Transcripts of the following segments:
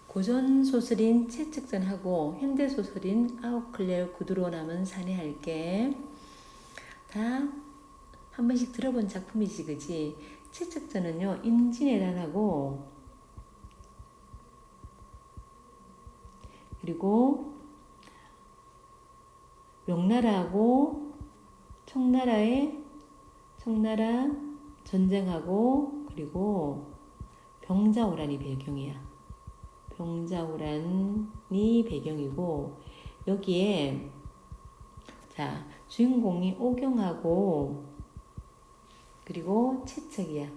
고전 소설인 채측전하고 현대 소설인 아웃클레어 구두로 남은 사내 할게. 다 한 번씩 들어본 작품이지, 그지? 채측전은요, 임진왜란하고 그리고 명나라하고 청나라 전쟁하고 그리고 병자호란이 배경이야. 병자호란이 배경이고 여기에 자 주인공이 오경하고 그리고 채척이야.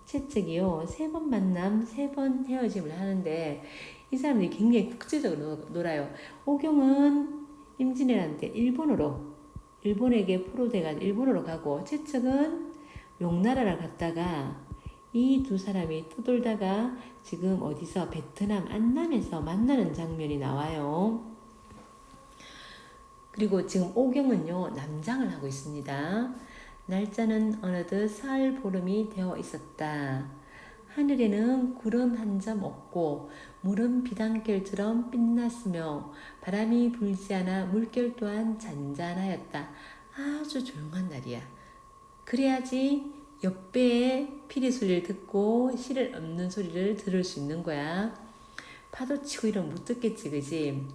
채척이요. 3번 만남 3번 헤어짐을 하는데 이 사람들이 굉장히 국제적으로 놀아요. 오경은 임진왜란 때 일본에게 포로돼가지고 일본으로 가고 채척은 명나라를 갔다가 이 두 사람이 떠돌다가 지금 어디서 베트남 안남에서 만나는 장면이 나와요. 그리고 지금 오경은요 남장을 하고 있습니다. 날짜는 어느덧 사흘 보름이 되어 있었다. 하늘에는 구름 한 점 없고 물은 비단결처럼 빛났으며 바람이 불지 않아 물결 또한 잔잔하였다. 아주 조용한 날이야. 그래야지 옆배의 피리 소리를 듣고 실을 엎는 소리를 들을 수 있는 거야. 파도 치고 이러면 못 듣겠지, 그지?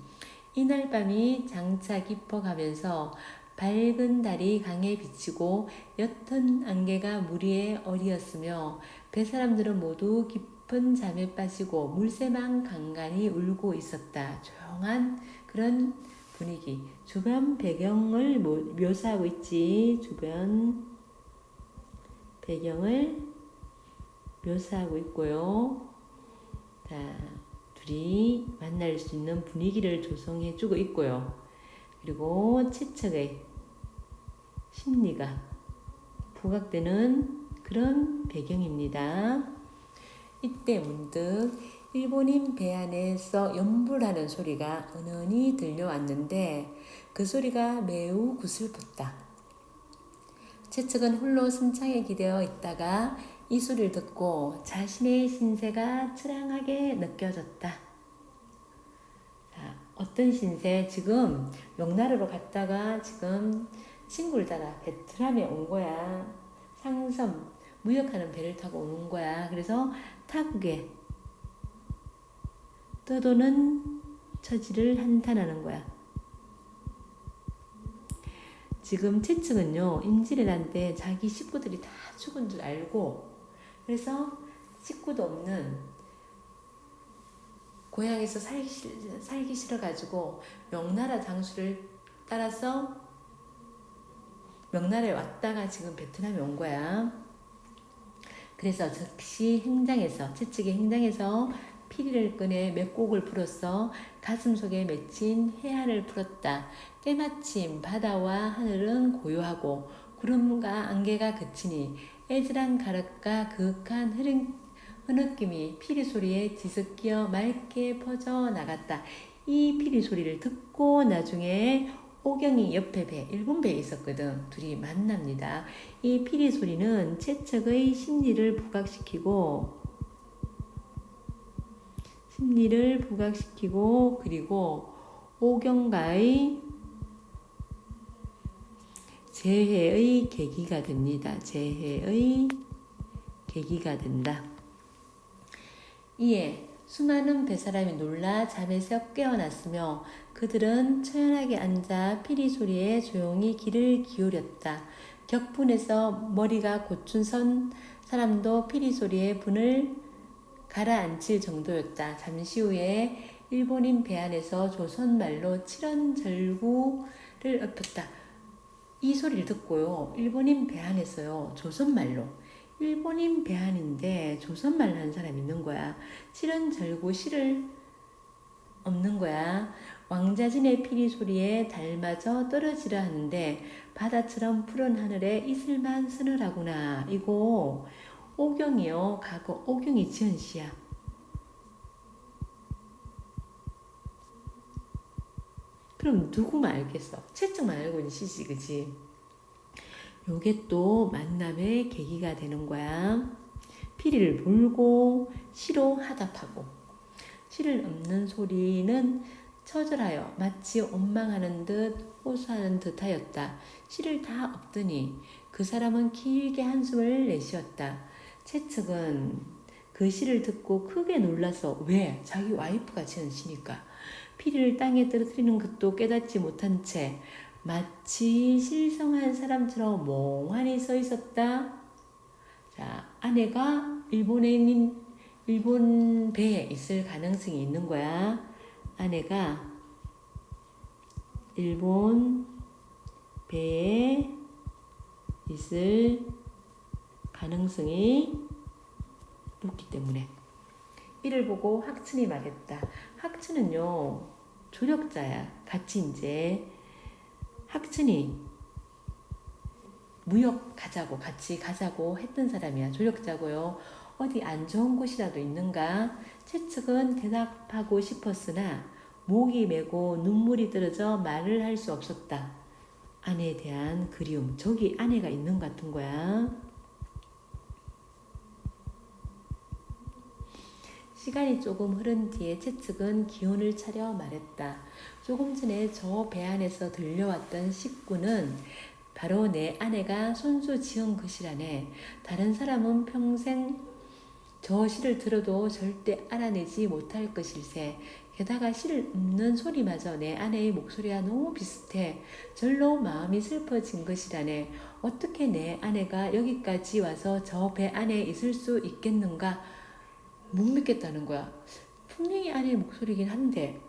이날 밤이 장차 깊어가면서 밝은 달이 강에 비치고 옅은 안개가 물 위에 어리었으며 배사람들은 모두 깊은 잠에 빠지고 물새만 간간히 울고 있었다. 조용한 그런 분위기. 주변 배경을 묘사하고 있지. 주변 배경을 묘사하고 있고요. 자, 둘이 만날 수 있는 분위기를 조성해주고 있고요. 그리고 채척의 심리가 부각되는 그런 배경입니다. 이때 문득 일본인 배 안에서 연불하는 소리가 은은히 들려왔는데 그 소리가 매우 구슬펐다. 채척은 홀로 승창에 기대어 있다가 이 소리를 듣고 자신의 신세가 처량하게 느껴졌다. 자, 어떤 신세? 지금 명나라로 갔다가 지금 친구를 따라 베트남에 온 거야. 상섬, 무역하는 배를 타고 오는 거야. 그래서 타국에 떠도는 처지를 한탄하는 거야. 지금 채측은요, 임진왜란 때 자기 식구들이 다 죽은 줄 알고, 그래서 식구도 없는 고향에서 살기 싫어가지고 명나라 장수를 따라서 명나라에 왔다가 지금 베트남에 온 거야. 그래서 즉시 채측의 행장에서 피리를 꺼내 몇 곡을 불었어 가슴 속에 맺힌 해안을 풀었다. 때마침 바다와 하늘은 고요하고 구름과 안개가 그치니 애절한 가락과 그윽한 흐느낌이 피리 소리에 뒤섞여 맑게 퍼져나갔다. 이 피리 소리를 듣고 나중에 오경이 옆에 일본 배에 있었거든. 둘이 만납니다. 이 피리 소리는 채척의 심리를 부각시키고 그리고 오경과의 재회의 계기가 됩니다. 재회의 계기가 된다. 이에 수많은 배사람이 놀라 잠에서 깨어났으며 그들은 처연하게 앉아 피리 소리에 조용히 귀를 기울였다. 격분해서 머리가 고춘선 사람도 피리 소리에 분을 가라앉힐 정도였다. 잠시 후에 일본인 배 안에서 조선말로 칠원절구를 엎었다. 이 소리를 듣고요. 일본인 배 안에서요. 조선말로. 일본인 배 안인데 조선말 하는 사람이 있는 거야. 칠원절구 시를 엎는 거야. 왕자진의 피리 소리에 달마저 떨어지려 하는데 바다처럼 푸른 하늘에 이슬만 서늘하구나. 이거 오경이요. 과거 오경이 지은 시야. 그럼 누구만 알겠어? 채찍만 알고 있는 시지, 그치? 요게 또 만남의 계기가 되는 거야. 피리를 물고 시로 하답하고. 실을 읊는 소리는 처절하여 마치 원망하는 듯 호소하는 듯하였다. 실을 다 엎더니 그 사람은 길게 한숨을 내쉬었다. 채측은 그 시를 듣고 크게 놀라서 왜? 자기 와이프가 지은 시니까. 피리를 땅에 떨어뜨리는 것도 깨닫지 못한 채 마치 실성한 사람처럼 멍하니 서 있었다. 자, 아내가 일본 배에 있을 가능성이 있는 거야. 아내가 일본 배에 있을 가능성이 높기 때문에 이를 보고 학춘이 말했다. 학춘은요 조력자야. 같이 이제 학춘이 무역 가자고 같이 가자고 했던 사람이야. 조력자고요. 어디 안 좋은 곳이라도 있는가? 채측은 대답하고 싶었으나 목이 메고 눈물이 떨어져 말을 할 수 없었다. 아내에 대한 그리움. 저기 아내가 있는 것 같은 거야. 시간이 조금 흐른 뒤에 채측은 기운을 차려 말했다. 조금 전에 저 배 안에서 들려왔던 식구는 바로 내 아내가 손수 지은 것이라네. 다른 사람은 평생 저 시를 들어도 절대 알아내지 못할 것일세. 게다가 시를 읊는 소리마저 내 아내의 목소리와 너무 비슷해. 절로 마음이 슬퍼진 것이라네. 어떻게 내 아내가 여기까지 와서 저 배 안에 있을 수 있겠는가? 못 믿겠다는 거야. 분명히 아내의 목소리긴 한데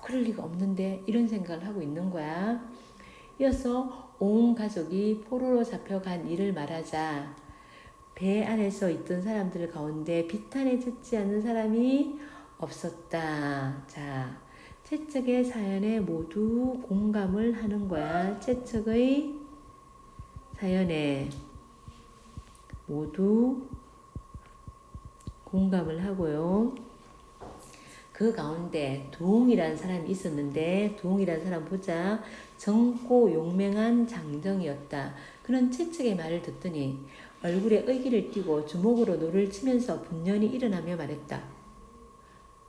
그럴 리가 없는데 이런 생각을 하고 있는 거야. 이어서 온 가족이 포로로 잡혀간 일을 말하자 배 안에서 있던 사람들 가운데 비탄에 젖지 않는 사람이 없었다. 자, 채측의 사연에 모두 공감을 하는 거야. 채측의 사연에 모두 공감을 하고요. 그 가운데 두홍이라는 사람이 있었는데 두홍이라는 사람 보자. 젊고 용맹한 장정이었다. 그는 채측의 말을 듣더니 얼굴에 의기를 띠고 주먹으로 노를 치면서 분연히 일어나며 말했다.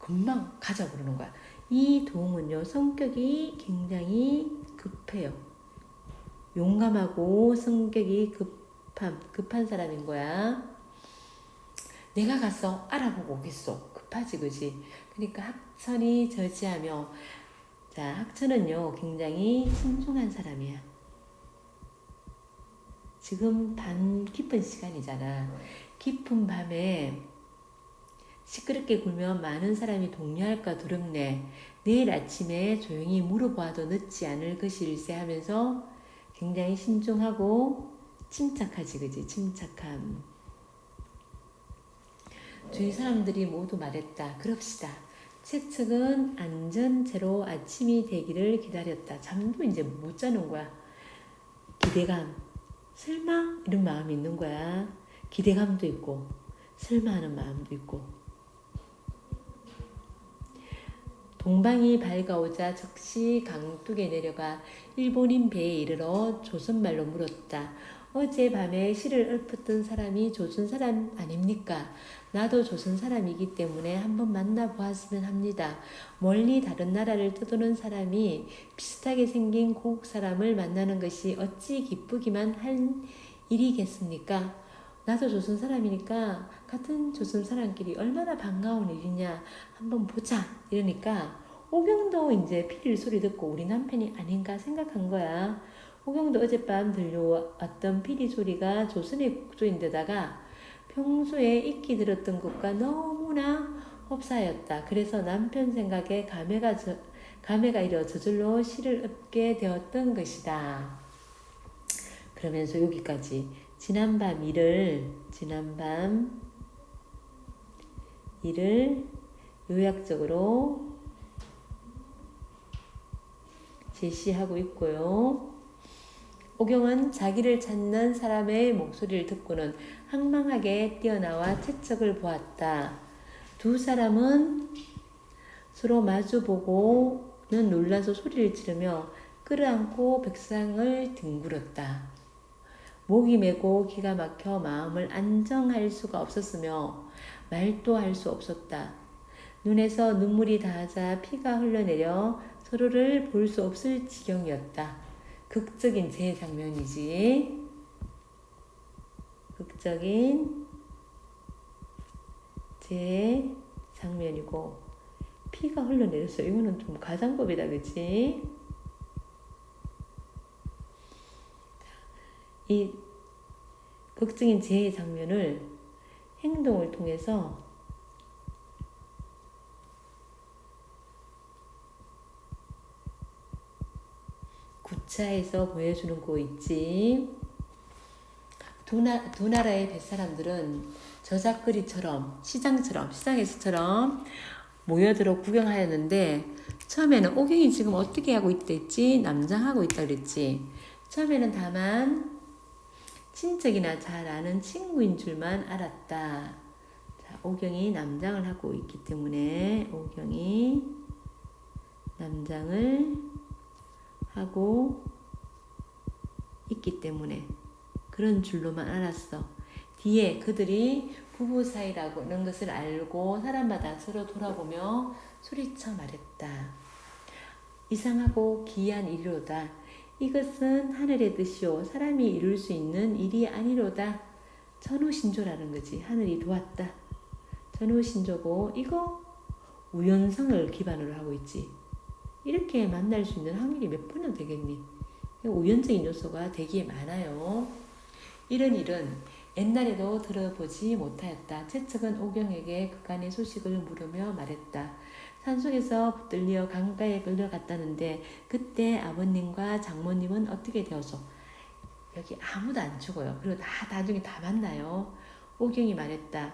금방 가자 그러는 거야. 이 두홍은요 성격이 굉장히 급해요. 용감하고 성격이 급한 사람인 거야. 내가 가서 알아보고 오겠소. 급하지 그지? 그러니까 학천이 저지하며 자 학천은요 굉장히 신중한 사람이야. 지금 밤 깊은 시간이잖아. 깊은 밤에 시끄럽게 굴면 많은 사람이 동요할까 두렵네. 내일 아침에 조용히 물어봐도 늦지 않을 것일세 하면서 굉장히 신중하고 침착하지 그지? 침착함. 주위 사람들이 모두 말했다. 그럽시다. 채측은 안전제로 아침이 되기를 기다렸다. 잠도 이제 못 자는 거야. 기대감. 설마? 이런 마음이 있는 거야. 기대감도 있고 설마하는 마음도 있고. 동방이 밝아오자 즉시 강둑에 내려가 일본인 배에 이르러 조선말로 물었다. 어젯밤에 시를 읊었던 사람이 조선 사람 아닙니까? 나도 조선 사람이기 때문에 한번 만나보았으면 합니다. 멀리 다른 나라를 떠도는 사람이 비슷하게 생긴 고국 사람을 만나는 것이 어찌 기쁘기만 한 일이겠습니까? 나도 조선 사람이니까 같은 조선 사람끼리 얼마나 반가운 일이냐 한번 보자 이러니까 오경도 이제 피리를 소리 듣고 우리 남편이 아닌가 생각한 거야. 오경도 어젯밤 들려왔던 피리 소리가 조선의 국조인데다가 평소에 익히 들었던 것과 너무나 흡사하였다. 그래서 남편 생각에 감회가 이르러 저절로 시를 읊게 되었던 것이다. 그러면서 여기까지 지난밤 일을 요약적으로 제시하고 있고요. 오경은 자기를 찾는 사람의 목소리를 듣고는 황망하게 뛰어나와 채찍을 보았다. 두 사람은 서로 마주보고는 놀라서 소리를 지르며 끌어안고 벽상을 뒹굴었다. 목이 메고 기가 막혀 마음을 안정할 수가 없었으며 말도 할 수 없었다. 눈에서 눈물이 닿자 피가 흘러내려 서로를 볼 수 없을 지경이었다. 극적인 재해 장면이지. 극적인 재해 장면이고 피가 흘러내렸어. 이거는 좀 가상법이다, 그치? 이 극적인 재해 장면을 행동을 통해서 구차해서 보여주는 거 있지. 두 나라의 뱃사람들은 저작거리처럼 시장에서처럼 모여들어 구경하였는데 처음에는 오경이 지금 어떻게 하고 있댔지? 남장하고 있다 그랬지. 처음에는 다만 친척이나 잘 아는 친구인 줄만 알았다. 자, 오경이 남장을 하고 있기 때문에 오경이 남장을 하고 있기 때문에 그런 줄로만 알았어. 뒤에 그들이 부부 사이라는 것을 알고 사람마다 서로 돌아보며 소리쳐 말했다. 이상하고 기이한 일이로다. 이것은 하늘의 뜻이요 사람이 이룰 수 있는 일이 아니로다. 천우신조라는 거지. 하늘이 도왔다. 천우신조고 이거 우연성을 기반으로 하고 있지. 이렇게 만날 수 있는 확률이 몇 번은 되겠니? 우연적인 요소가 되게 많아요. 이런 일은 옛날에도 들어보지 못하였다. 채척은 오경에게 그간의 소식을 물으며 말했다. 산속에서 붙들려 강가에 끌려갔다는데 그때 아버님과 장모님은 어떻게 되어서? 여기 아무도 안 죽어요. 그리고 나중에 다 만나요. 오경이 말했다.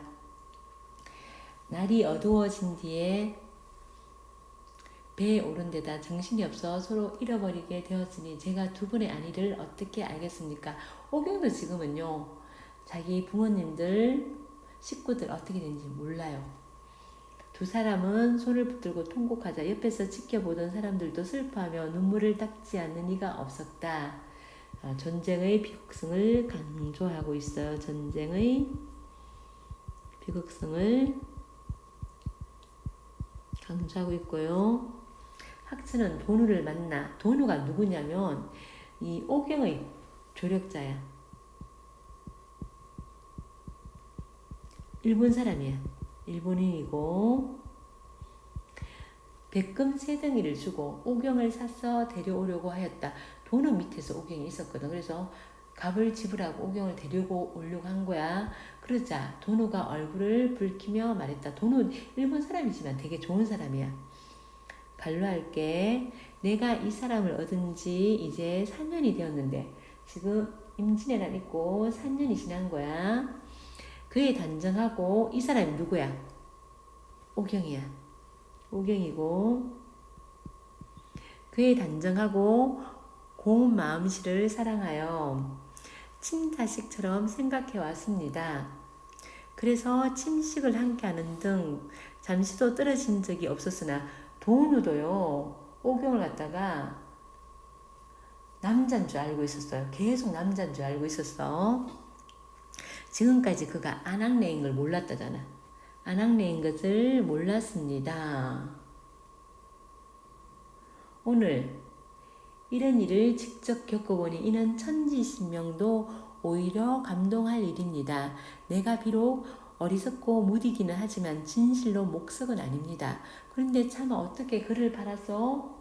날이 어두워진 뒤에 배에 오른 데다 정신이 없어 서로 잃어버리게 되었으니 제가 두 분의 안위를 어떻게 알겠습니까? 오경도 지금은요. 자기 부모님들, 식구들 어떻게 되는지 몰라요. 두 사람은 손을 붙들고 통곡하자 옆에서 지켜보던 사람들도 슬퍼하며 눈물을 닦지 않는 이가 없었다. 전쟁의 비극성을 강조하고 있어요. 전쟁의 비극성을 강조하고 있고요. 학천은 도누를 만나. 도누가 누구냐면 이 오경의 조력자야. 일본 사람이야. 일본인이고 백금 세덩이를 주고 오경을 사서 데려오려고 하였다. 도누 밑에서 오경이 있었거든. 그래서 값을 지불하고 오경을 데리고 오려고 한 거야. 그러자 도누가 얼굴을 붉히며 말했다. 도누 일본 사람이지만 되게 좋은 사람이야. 반로할게. 내가 이 사람을 얻은 지 이제 4년이 되었는데 지금 임진왜란 있고 4년이 지난 거야. 그에 단정하고 이 사람이 누구야? 오경이야. 오경이고 그에 단정하고 고운 마음씨를 사랑하여 친자식처럼 생각해 왔습니다. 그래서 침식을 함께하는 등 잠시도 떨어진 적이 없었으나 도누도요 오경을 갖다가 남자인 줄 알고 있었어요. 계속 남자인 줄 알고 있었어. 지금까지 그가 아낙네인 걸 몰랐다잖아. 아낙네인 것을 몰랐습니다. 오늘 이런 일을 직접 겪어보니 이는 천지신명도 오히려 감동할 일입니다. 내가 비록 어리석고 무디기는 하지만 진실로 목석은 아닙니다. 그런데 차마 어떻게 그를 팔아서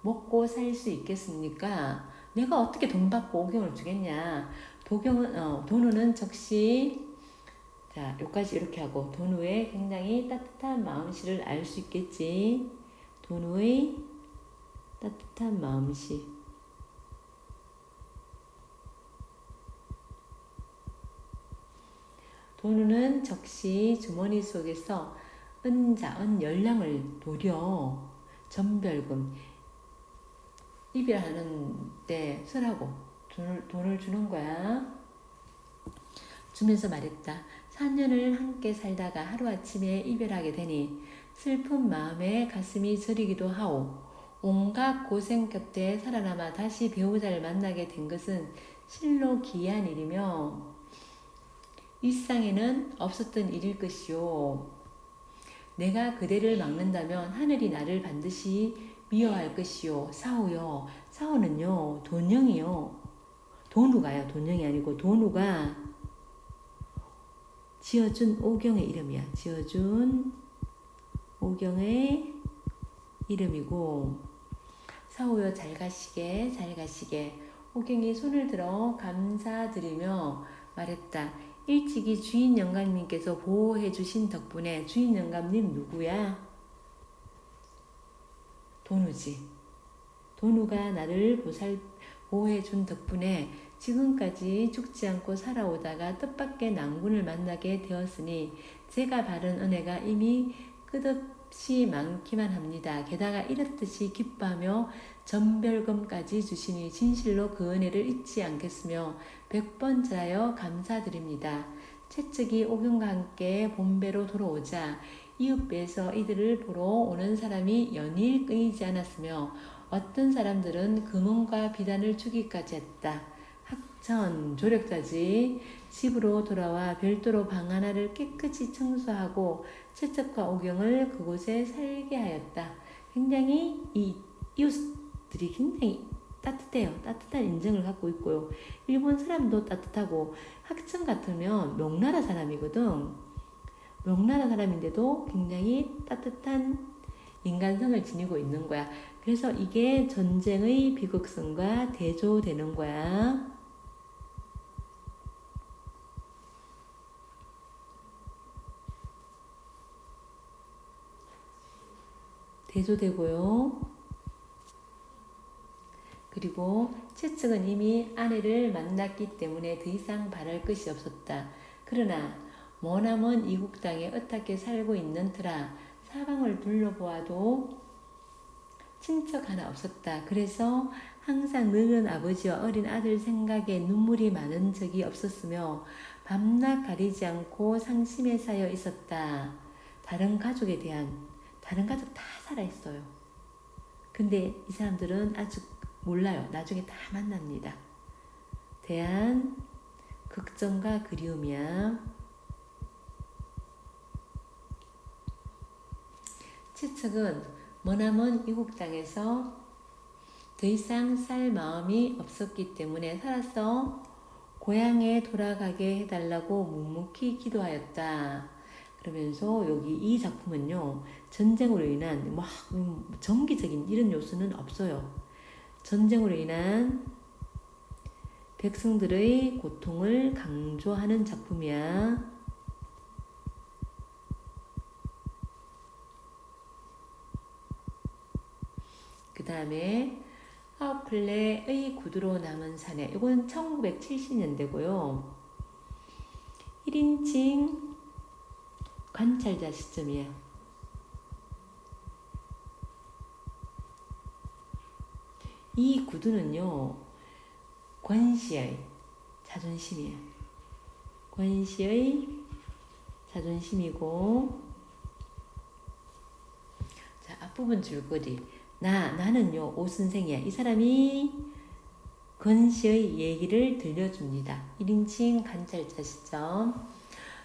먹고 살 수 있겠습니까? 내가 어떻게 돈 받고 오경을 주겠냐? 도누는 적시 자 여기까지 이렇게 하고 도누의 굉장히 따뜻한 마음씨를 알 수 있겠지. 도누의 따뜻한 마음씨. 도누는 적시 주머니 속에서 은 10냥을 노려 전별금 이별하는 때 쓰라고 돈을 주는 거야. 주면서 말했다. 4년을 함께 살다가 하루아침에 이별하게 되니 슬픈 마음에 가슴이 저리기도 하오. 온갖 고생 곁에 살아남아 다시 배우자를 만나게 된 것은 실로 기이한 일이며 일상에는 없었던 일일 것이오. 내가 그대를 막는다면 하늘이 나를 반드시 미워할 것이요. 사오요. 사오는요, 돈영이요. 돈우가요. 돈영이 아니고 돈우가 지어준 오경의 이름이야. 지어준 오경의 이름이고, 사오여 잘 가시게 잘 가시게. 오경이 손을 들어 감사드리며 말했다. 일찍이 주인 영감님께서 보호해 주신 덕분에. 주인 영감님 누구야? 돈우지. 돈우가 나를 보호해 준 덕분에 지금까지 죽지 않고 살아오다가 뜻밖의 난군을 만나게 되었으니 제가 바른 은혜가 이미 끝없이 많기만 합니다. 게다가 이렇듯이 기뻐하며 전별금까지 주시니 진실로 그 은혜를 잊지 않겠으며 100번 절하여 감사드립니다. 채찍이 오경과 함께 본배로 돌아오자 이웃배에서 이들을 보러 오는 사람이 연일 끊이지 않았으며 어떤 사람들은 금은과 비단을 주기까지 했다. 학천 조력자지. 집으로 돌아와 별도로 방 하나를 깨끗이 청소하고 채찍과 오경을 그곳에 살게 하였다. 굉장히 이 이웃들이 굉장히 따뜻해요. 따뜻한 인정을 갖고 있고요. 일본 사람도 따뜻하고, 학천 같으면 명나라 사람이거든. 명나라 사람인데도 굉장히 따뜻한 인간성을 지니고 있는 거야. 그래서 이게 전쟁의 비극성과 대조되는 거야. 대조되고요. 그리고 채찍은 이미 아내를 만났기 때문에 더 이상 바랄 것이 없었다. 그러나 머나먼 이국 땅에 어떻게 살고 있는 터라 사방을 둘러보아도 친척 하나 없었다. 그래서 항상 늙은 아버지와 어린 아들 생각에 눈물이 많은 적이 없었으며 밤낮 가리지 않고 상심에 쌓여 있었다. 다른 가족 다 살아있어요. 근데 이 사람들은 아직 몰라요. 나중에 다 만납니다. 대한 걱정과 그리움이야. 채척은 머나먼 이국 땅에서 더 이상 살 마음이 없었기 때문에 살아서 고향에 돌아가게 해달라고 묵묵히 기도하였다. 그러면서 여기 이 작품은요, 전쟁으로 인한 막 정기적인 이런 요소는 없어요. 전쟁으로 인한 백성들의 고통을 강조하는 작품이야. 그 다음에 하우플레의 구두로 남은 사내. 이건 1970년대고요. 1인칭 관찰자 시점이에요. 이 구두는요, 권씨의 자존심이에요. 권씨의 자존심이고, 자, 앞부분 줄거리. 나는요, 오선생이야. 이 사람이 권씨의 얘기를 들려줍니다. 1인칭 관찰자 시점.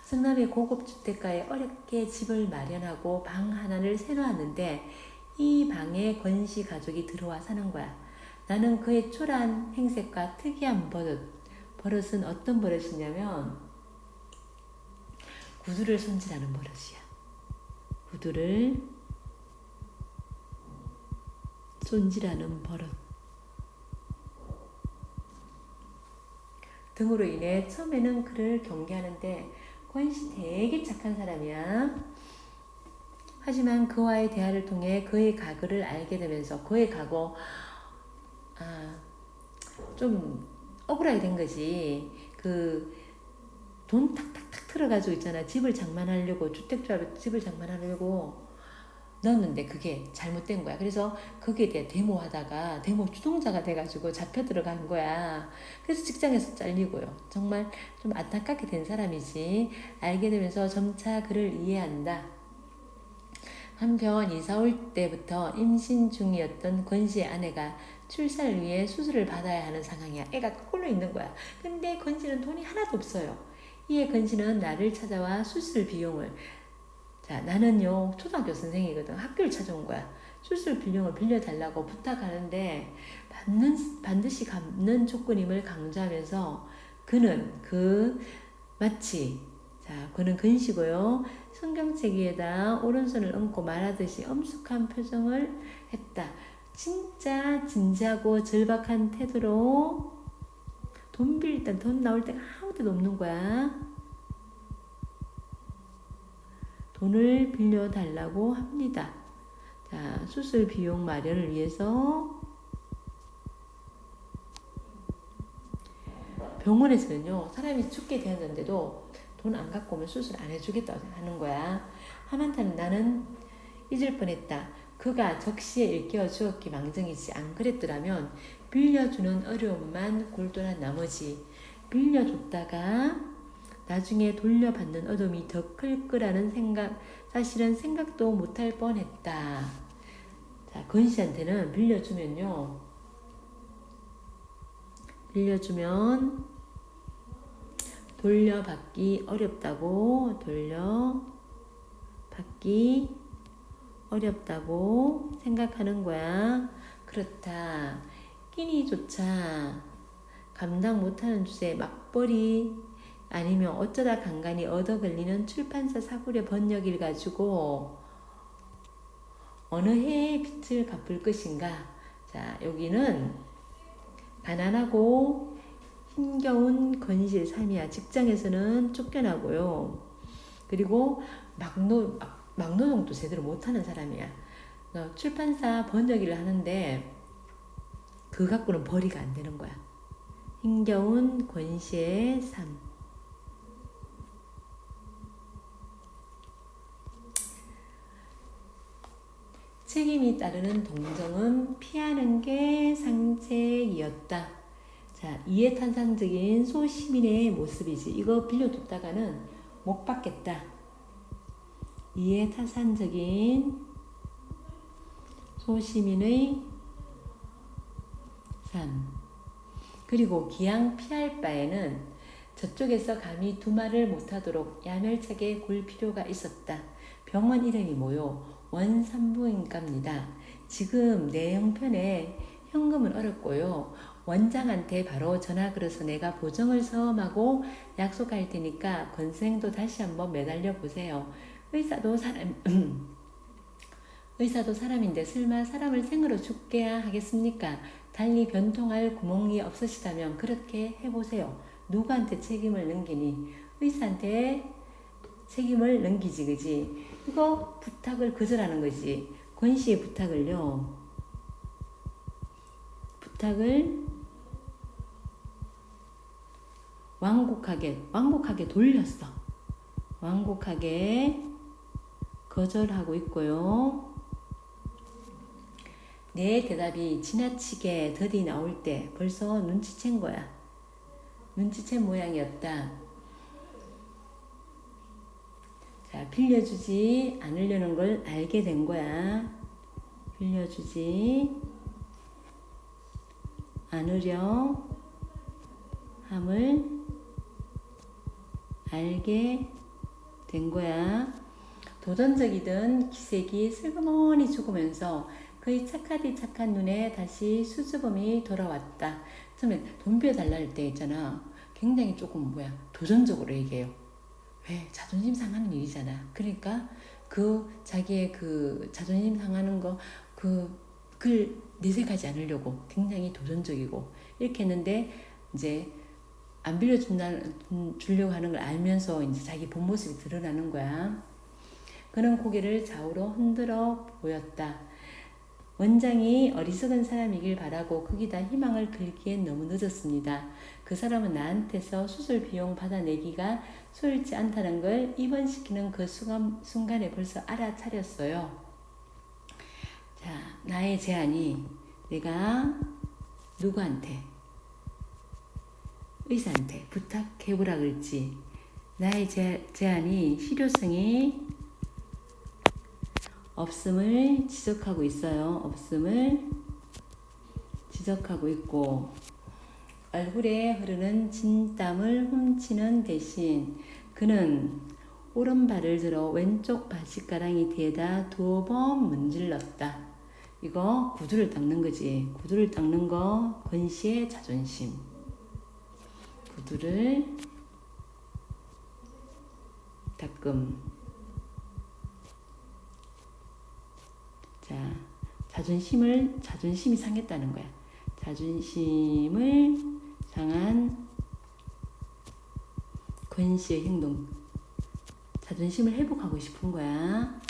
성남의 고급 주택가에 어렵게 집을 마련하고 방 하나를 세놓았는데 이 방에 권씨 가족이 들어와 사는 거야. 나는 그의 초라한 행색과 특이한 버릇은 어떤 버릇이냐면 구두를 손질하는 버릇이야. 구두를 손질하는 버릇 등으로 인해 처음에는 그를 경계하는데 권씨 되게 착한 사람이야. 하지만 그와의 대화를 통해 그의 과거를 알게 되면서 그의 과거 좀 억울하게 된 거지. 돈 탁탁탁 틀어가지고 있잖아. 집을 장만하려고, 주택조합에 집을 장만하려고 넣었는데 그게 잘못된 거야. 그래서 거기에 대해 데모하다가 데모 주동자가 돼가지고 잡혀 들어간 거야. 그래서 직장에서 잘리고요. 정말 좀 안타깝게 된 사람이지. 알게 되면서 점차 그를 이해한다. 한편 이사 올 때부터 임신 중이었던 권씨의 아내가 출산을 위해 수술을 받아야 하는 상황이야. 애가 홀로 있는 거야. 근데 권씨는 돈이 하나도 없어요. 이에 권씨는 나를 찾아와 수술 비용을 자, 나는요, 초등학교 선생이거든. 학교를 찾아온 거야. 수술 비용을 빌려달라고 부탁하는데, 반드시 갚는 조건임을 강조하면서, 마치, 자, 그는 근시고요. 성경책 위에다 오른손을 얹고 말하듯이 엄숙한 표정을 했다. 진짜 진지하고 절박한 태도로 돈 빌릴 땐 돈 나올 때가 아무 데도 없는 거야. 돈을 빌려달라고 합니다. 자, 수술 비용 마련을 위해서 병원에서는요, 사람이 죽게 되었는데도 돈 안 갖고 오면 수술 안 해주겠다고 하는 거야. 하만타는 나는 잊을 뻔했다. 그가 적시에 일깨워 주었기 망정이지. 안 그랬더라면 빌려주는 어려움만 골똘한 나머지 빌려줬다가 나중에 돌려받는 어려움이 더 클 거라는 사실은 생각도 못할 뻔했다. 자, 건씨한테는 빌려주면 돌려받기 어렵다고 생각하는 거야. 그렇다. 끼니조차 감당 못하는 주제에 맞벌이 아니면 어쩌다 간간히 얻어 걸리는 출판사 사고려 번역일 가지고 어느 해의 빚을 갚을 것인가. 자, 여기는 가난하고 힘겨운 건실 삶이야. 직장에서는 쫓겨나고요. 그리고 막노동도 제대로 못하는 사람이야. 출판사 번역일을 하는데 그 갖고는 벌이가 안 되는 거야. 힘겨운 권시의 삶. 책임이 따르는 동정은 피하는 게 상책이었다. 자, 이해탄산적인 소시민의 모습이지. 이거 빌려줬다가는 못 받겠다. 이해탄산적인 소시민의 삶. 그리고 기양 피할 바에는 저쪽에서 감히 두말을 못하도록 야멸차게 굴 필요가 있었다. 병원 이름이 뭐요? 원산부인과입니다. 지금 내 형편에 현금은 어렵고요. 원장한테 바로 전화 걸어서 내가 보정을 서험하고 약속할 테니까 권생도 다시 한번 매달려 보세요. 의사도 사람인데 설마 사람을 생으로 죽게 하겠습니까? 달리 변통할 구멍이 없으시다면 그렇게 해보세요. 누구한테 책임을 넘기니? 의사한테 책임을 넘기지, 그지? 이거 부탁을 거절하는 거지. 권씨의 부탁을 완곡하게 돌렸어. 완곡하게 거절하고 있고요. 내 대답이 지나치게 더디 나올 때 벌써 눈치챈 거야. 눈치챈 모양이었다. 자, 빌려주지 않으려는 걸 알게 된 거야. 빌려주지 않으려 함을 알게 된 거야. 도전적이던 기색이 슬그머니 죽으면서 그의 착한 눈에 다시 수줍음이 돌아왔다. 처음에 돈 빌려달라 할 때 있잖아. 굉장히 조금 도전적으로 얘기해요. 왜? 자존심 상하는 일이잖아. 그러니까 자기의 자존심 상하는 거 그걸 내색하지 않으려고 굉장히 도전적이고 이렇게 했는데 이제 안 빌려주려고 하는 걸 알면서 이제 자기 본 모습이 드러나는 거야. 그는 고개를 좌우로 흔들어 보였다. 원장이 어리석은 사람이길 바라고 거기다 희망을 걸기엔 너무 늦었습니다. 그 사람은 나한테서 수술 비용 받아내기가 소일지 않다는 걸 입원시키는 그 순간에 벌써 알아차렸어요. 자, 나의 제안이 내가 누구한테? 의사한테 부탁해보라 그랬지. 나의 제안이 실효성이 없음을 지적하고 있어요. 없음을 지적하고 있고 얼굴에 흐르는 진땀을 훔치는 대신 그는 오른발을 들어 왼쪽 바지가랑이 뒤에다 2번 문질렀다. 이거 구두를 닦는 거지. 구두를 닦는 거 권씨의 자존심. 구두를 닦음. 자, 자존심이 상했다는 거야. 자존심을 상한 권씨의 행동. 자존심을 회복하고 싶은 거야.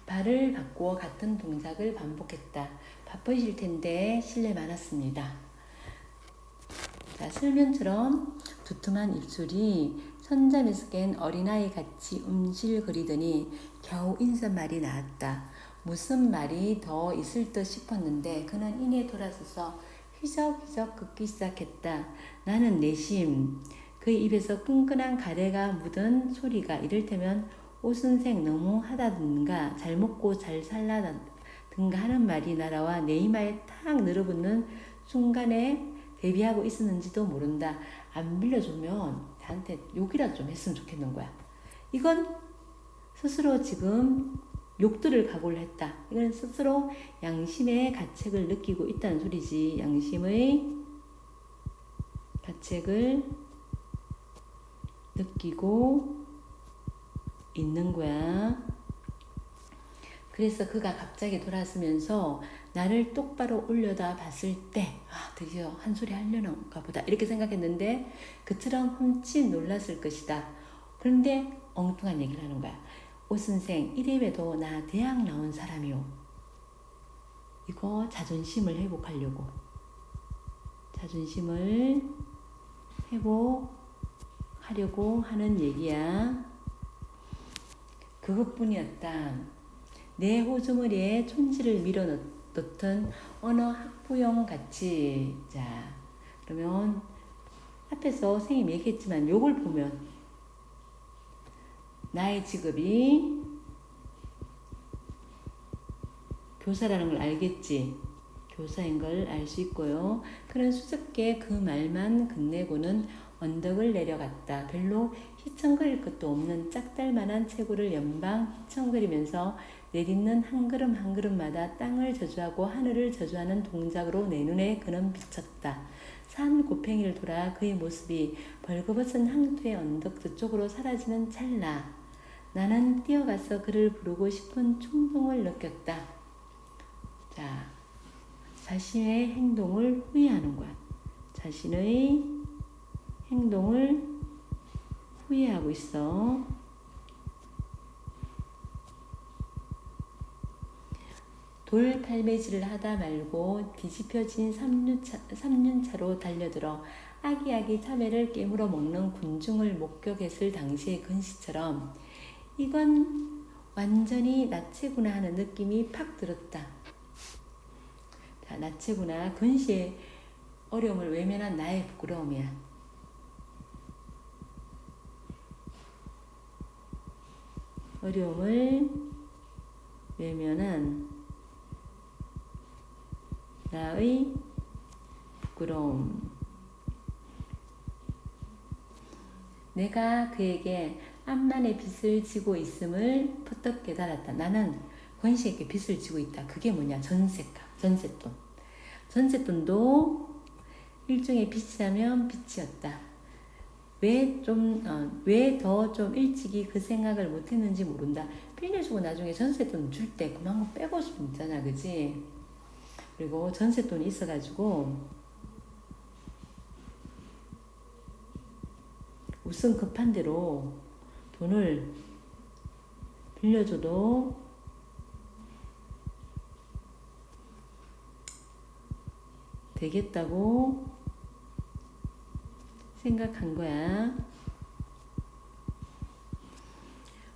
발을 바꾸어 같은 동작을 반복했다. 바쁘실 텐데 실례 많았습니다. 자, 슬면처럼 두툼한 입술이 선잠에서 깬 어린아이 같이 움찔거리더니 겨우 인사말이 나왔다. 무슨 말이 더 있을 듯 싶었는데 그는 이내 돌아서서 휘적휘적 긋기 시작했다. 나는 내심 그의 입에서 끈끈한 가래가 묻은 소리가 이를테면 오순생 너무 하다든가 잘 먹고 잘 살라든가 하는 말이 날아와 내 이마에 탁 늘어붙는 순간에 대비하고 있었는지도 모른다. 안 빌려주면 나한테 욕이라도 좀 했으면 좋겠는 거야. 이건 스스로 지금 욕들을 각오를 했다. 이건 스스로 양심의 가책을 느끼고 있다는 소리지. 양심의 가책을 느끼고 있는 거야. 그래서 그가 갑자기 돌아서면서 나를 똑바로 올려다 봤을 때 드디어 한 소리 하려는가 보다 이렇게 생각했는데 그처럼 훔칫 놀랐을 것이다. 그런데 엉뚱한 얘기를 하는 거야. 오 선생 이래봬도 나 대학 나온 사람이요. 이거 자존심을 회복하려고. 자존심을 회복하려고 하는 얘기야. 그것뿐이었다. 내 호주머니에 촌지를 밀어넣던 어느 학부형 같이. 자, 그러면 앞에서 선생님이 얘기했지만 요걸 보면 나의 직업이 교사라는 걸 알겠지. 교사인 걸 알 수 있고요. 그는 수줍게 그 말만 끝내고는 언덕을 내려갔다. 별로 휘청거릴 것도 없는 짝달만한 체구를 연방 휘청거리면서 내딛는 한 걸음 한 걸음마다 땅을 저주하고 하늘을 저주하는 동작으로 내 눈에 그는 비쳤다. 산 곱팽이를 돌아 그의 모습이 벌거벗은 항토의 언덕 저쪽으로 사라지는 찰나 나는 뛰어가서 그를 부르고 싶은 충동을 느꼈다. 자, 자신의 행동을 후회하는 거야. 자신의 행동을 후회하고 있어. 돌 팔매질을 하다 말고 뒤집혀진 3륜차로 달려들어 아기아기 참외를 깨물어 먹는 군중을 목격했을 당시의 근시처럼 이건 완전히 나체구나 하는 느낌이 팍 들었다. 자, 나체구나. 근시의 어려움을 외면한 나의 부끄러움이야. 어려움을 외면한 나의 부끄러움. 내가 그에게 암만의 빚을 지고 있음을 퍼뜩 깨달았다. 나는 권씨에게 빚을 지고 있다. 그게 뭐냐? 전세값, 전세돈. 전세돈도 일종의 빚이라면 빚이었다. 왜 더 좀 일찍이 그 생각을 못했는지 모른다. 빌려주고 나중에 전세돈 줄 때 그만큼 빼고 싶으면 있잖아, 그지? 그리고 전세돈이 있어가지고 우선 급한 대로 돈을 빌려줘도 되겠다고 생각한 거야.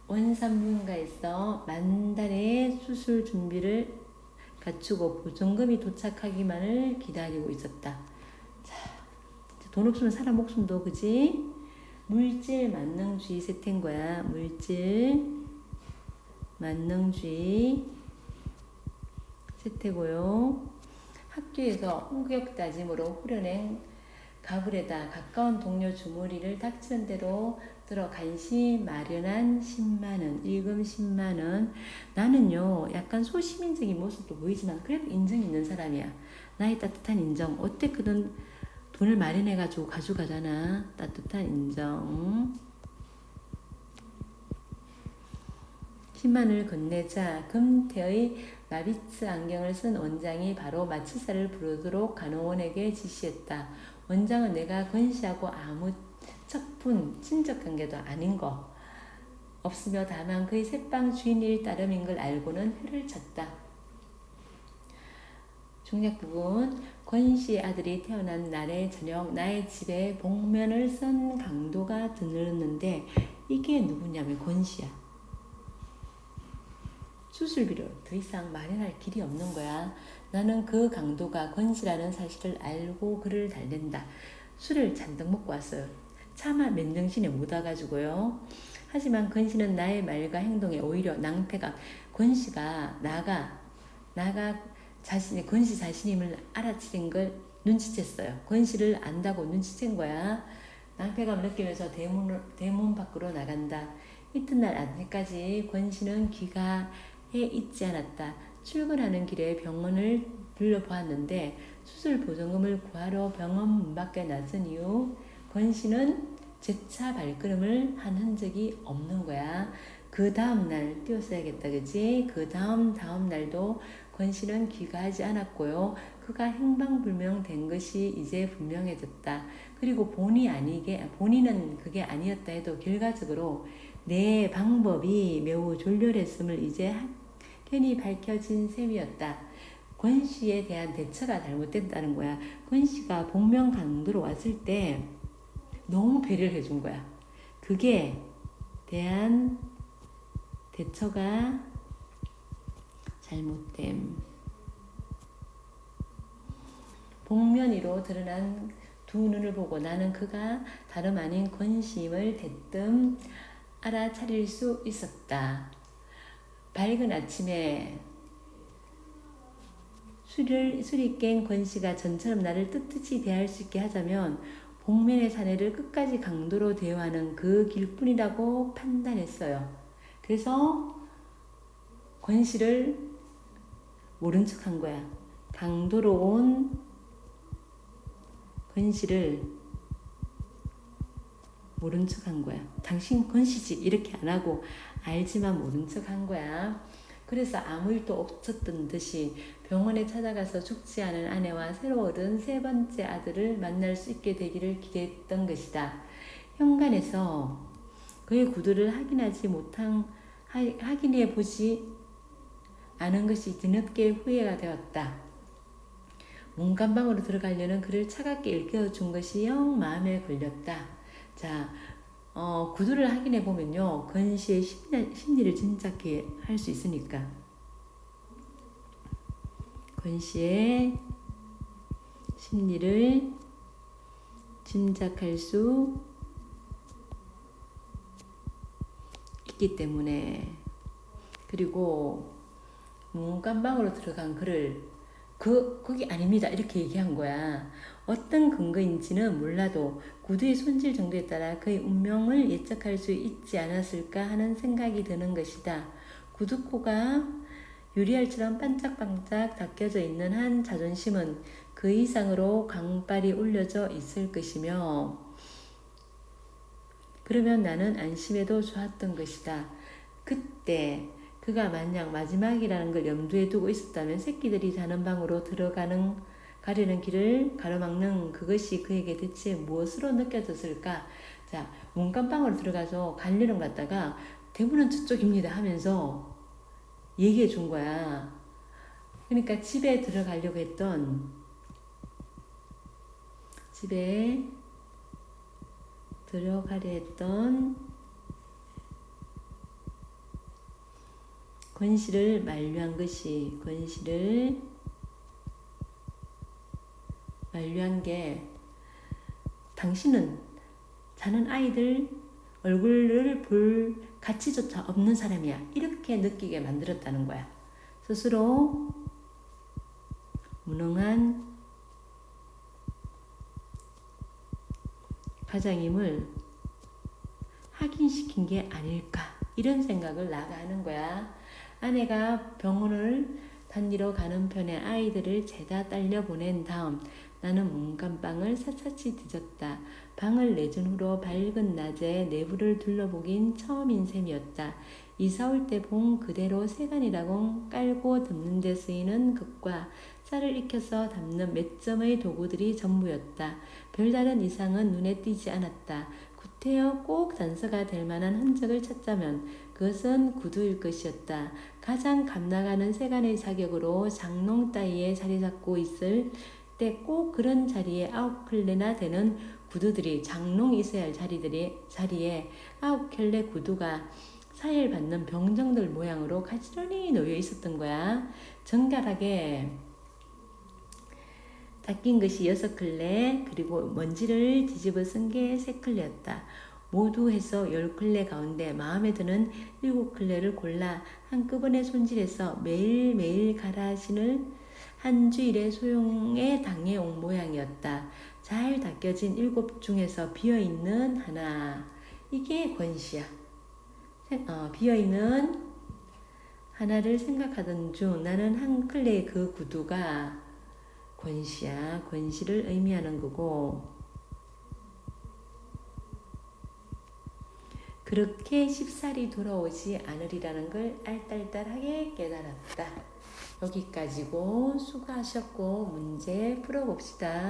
원산문가에서 만달의 수술 준비를 갖추고 보증금이 도착하기만을 기다리고 있었다. 자, 돈 없으면 사람 목숨도 그지? 물질 만능주의 세태인 거야. 물질 만능주의 세태고요. 학교에서 홍구역 다짐으로 후려낸 가불에다 가까운 동료 주무리를 닥치는 대로 간시 마련한 10만원, 일금 10만원. 나는요, 약간 소시민적인 모습도 보이지만 그래도 인정 있는 사람이야. 나의 따뜻한 인정. 어떻게든 돈을 마련해가지고 가져가잖아. 따뜻한 인정. 10만을 건네자 금태의 마비츠 안경을 쓴 원장이 바로 마치사를 부르도록 간호원에게 지시했다. 원장은 내가 건씨하고 아무 척분 친척 관계도 아닌 거 없으며 다만 그의 새빵 주인일 따름인 걸 알고는 회를 쳤다. 중략 부분. 권씨의 아들이 태어난 날의 저녁 나의 집에 복면을 쓴 강도가 들렀는데 이게 누구냐면 권씨야. 수술비를 더 이상 마련할 길이 없는 거야. 나는 그 강도가 권씨라는 사실을 알고 그를 달랜다. 술을 잔뜩 먹고 왔어요. 차마 맨정신에 못 와가지고요. 하지만 권씨는 나의 말과 행동에 오히려 낭패가 권씨가 권씨 자신임을 알아차린 걸 눈치챘어요. 권씨를 안다고 눈치챈 거야. 낭패감을 느끼면서 대문 밖으로 나간다. 이튿날 아침까지 권씨는 귀가해 있지 않았다. 출근하는 길에 병원을 들려보았는데 수술 보증금을 구하러 병원 문 밖에 나선 이후 권씨는 재차 발걸음을 한 흔적이 없는 거야. 그 다음날 띄웠어야겠다, 그지? 그 다음 날도 권씨는 귀가하지 않았고요. 그가 행방불명된 것이 이제 분명해졌다. 그리고 본인은 그게 아니었다 해도 결과적으로 내 방법이 매우 졸렬했음을 이제 확연히 밝혀진 셈이었다. 권씨에 대한 대처가 잘못됐다는 거야. 권씨가 복면 강도로 왔을 때 너무 배려를 해준 거야. 그게 대한 대처가 잘못됨. 복면 위로 드러난 두 눈을 보고 나는 그가 다름 아닌 권씨임을 대뜸 알아차릴 수 있었다. 밝은 아침에 술이 깬 권씨가 전처럼 나를 뜻뜻이 대할 수 있게 하자면 복면의 사내를 끝까지 강도로 대우하는 그 길뿐이라고 판단했어요. 그래서 권씨를 모른 척한 거야. 강도로 온 권씨를 모른 척한 거야. 당신 권씨지 이렇게 안 하고 알지만 모른 척한 거야. 그래서 아무 일도 없었던 듯이 병원에 찾아가서 죽지 않은 아내와 새로 얻은 세 번째 아들을 만날 수 있게 되기를 기대했던 것이다. 현관에서 그의 구두를 확인해 보지 않은 것이 뒤늦게 후회가 되었다. 문간방으로 들어가려는 그를 차갑게 일깨워준 것이 영 마음에 걸렸다. 자, 구두를 확인해 보면요, 권씨의 심리를 짐작해 할 수 있으니까. 권씨의 심리를 짐작할 수 있기 때문에. 그리고 문간방으로 들어간 그를 거기 아닙니다 이렇게 얘기한 거야. 어떤 근거인지는 몰라도 구두의 손질 정도에 따라 그의 운명을 예측할 수 있지 않았을까 하는 생각이 드는 것이다. 구두코가 유리알처럼 반짝반짝 닦여져 있는 한 자존심은 그 이상으로 강발이 올려져 있을 것이며, 그러면 나는 안심해도 좋았던 것이다. 그때 그가 만약 마지막이라는 걸 염두에 두고 있었다면 새끼들이 자는 방으로 가려는 길을 가로막는 그것이 그에게 대체 무엇으로 느껴졌을까? 자, 문간방으로 들어가서 관리를 갖다가 대문은 저쪽입니다 하면서 얘기해 준 거야. 그러니까 집에 들어가려 했던 권씨를 만류한 것이, 권씨를 만류한 게, 당신은 자는 아이들 얼굴을 볼 가치조차 없는 사람이야 이렇게 느끼게 만들었다는 거야. 스스로 무능한 가장임을 확인시킨 게 아닐까 이런 생각을 나가 하는 거야. 아내가 병원을 다니러 가는 편에 아이들을 죄다 딸려 보낸 다음 나는 문간방을 샅샅이 뒤졌다. 방을 내준 후로 밝은 낮에 내부를 둘러보긴 처음인 셈이었다. 이사 올 때 본 그대로 세간이라고 깔고 덮는 데 쓰이는 극과 쌀을 익혀서 담는 몇 점의 도구들이 전부였다. 별다른 이상은 눈에 띄지 않았다. 구태여 꼭 단서가 될 만한 흔적을 찾자면 그것은 구두일 것이었다. 가장 값나가는 세간의 자격으로 장롱 따위에 자리 잡고 있을 때 꼭 그런 자리에 9켤레나 되는 구두들이 장롱이 있어야 할 자리에 9켤레 구두가 사혈받는 병정들 모양으로 가지런히 놓여 있었던 거야. 정갈하게 닦인 것이 6켤레, 그리고 먼지를 뒤집어 쓴 게 3켤레였다. 모두 해서 10켤레 가운데 마음에 드는 7켤레를 골라 한꺼번에 손질해서 매일매일 갈아 신을 한 주일의 소용에 당해온 모양이었다. 잘 닦여진 7 중에서 비어있는 하나. 이게 권시야. 비어있는 하나를 생각하던 중 나는 한 켤레의 그 구두가 권시야. 권시를 의미하는 거고, 그렇게 쉽사리 돌아오지 않으리라는 걸 알딸딸하게 깨달았다. 여기까지고 수고하셨고 문제 풀어봅시다.